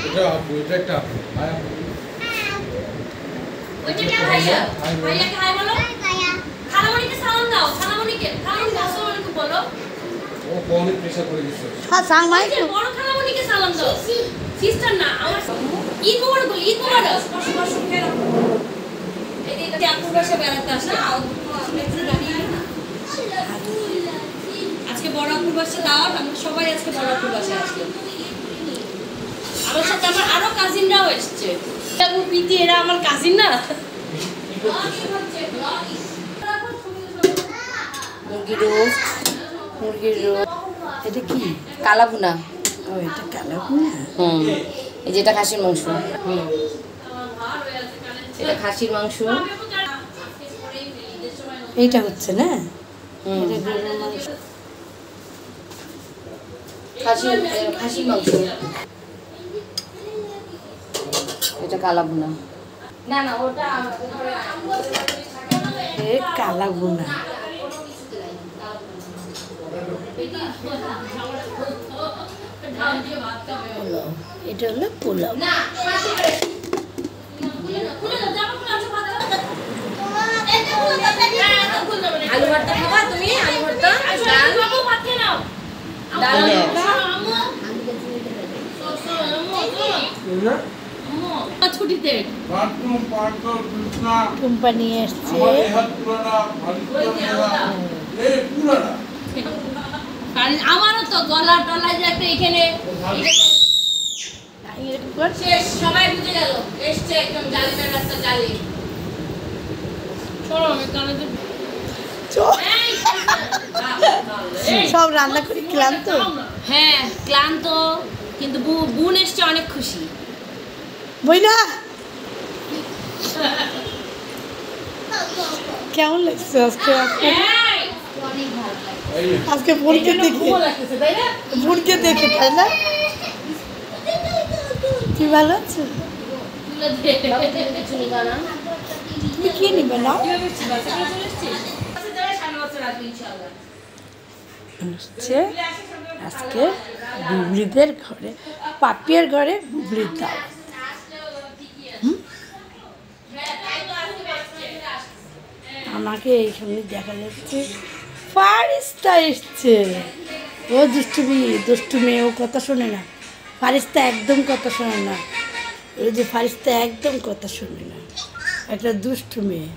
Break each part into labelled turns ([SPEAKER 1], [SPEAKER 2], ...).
[SPEAKER 1] এটা আপু, এটা একটা আপু। হাই আপু।
[SPEAKER 2] ওইটা কে ভাইয়া? ভাইয়াকে হাই বলো। খালামণিকে সালাম দাও। খালামণিকে আসসালামু আলাইকুম বলো।
[SPEAKER 1] ও অনেক প্রেসার করে দিচ্ছে।
[SPEAKER 3] হ্যাঁ সালাম আলাইকুম।
[SPEAKER 2] বড় খালামণিকে সালাম দাও। সিস্টার না, আমার ঈদ মোবারক বলি, ঈদ মোবারক। বসো খেলো। এই যে আপুর বাসা বেড়াতে আসে আজকে বড় আপুর বাসা দাওয়াত, আমরা সবাই আজকে বড় আপুর বাসায় আসলাম। আমার সাথে আমার আরো কাজিনরাও এসেছে। আপু প্রীতি এরা আমার কাজিন না।
[SPEAKER 3] মুরগির রোস্ট, এটা কি
[SPEAKER 4] কালাভুনা।
[SPEAKER 3] ও এটা কালাভুনা।
[SPEAKER 4] এই যেটা খাসির মাংস। এটা খাসির মাংস।
[SPEAKER 3] এইটা হচ্ছে না, এটা গরুর মাংস।
[SPEAKER 4] খাসির মাংস। এটা কালাভুনা। না না ওটা
[SPEAKER 3] এ কালাভুনা। এটা হলো পোলাও।
[SPEAKER 4] আলু ভর্তা খাবা তুমি? আলু ভর্তা
[SPEAKER 2] ছুটিতে
[SPEAKER 3] টুম্পা নিয়ে এসছে।
[SPEAKER 2] আমারও তো গলা টলা যে একটা এখানে শেষ, সবাই বুঝে গেল এসছে একদম জালিমের রাস্তা জালি। চলো আমি কানে
[SPEAKER 3] সব রান্না করে ক্লান্ত।
[SPEAKER 2] হ্যাঁ ক্লান্ত, কিন্তু বোন এসছে অনেক খুশি।
[SPEAKER 3] বই না কেমন লাগছে আজকে? আজকে বোনকে দেখে, বোনকে দেখে তাই না? তুই ভালো আছো? তুমি কি নিবে না? আজকে বুবলিদের ঘরে, পাপিয়ার ঘরে বুবলির দাওয়াত। আমাকে এইখানে দেখা যাচ্ছে ফারিস্তা এসছে। ও দুষ্টু মেয়ে, ও কথা শোনে না। ফারিস্তা একদম কথা শোনে না। ওই যে ফারিস্তা একদম কথা শোনে না, একটা দুষ্টু মেয়ে।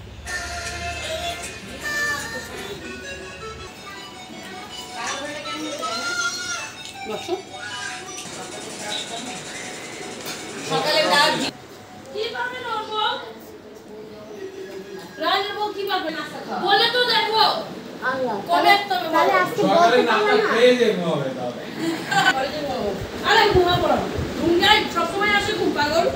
[SPEAKER 2] বলে তো দেখো
[SPEAKER 1] সকালে নাস্তা খেয়ে যেতে হবে তাহলে।
[SPEAKER 2] আরে ঘুমা পড়ো, ঘুম গাই সবসময় আসে খুব পাগল।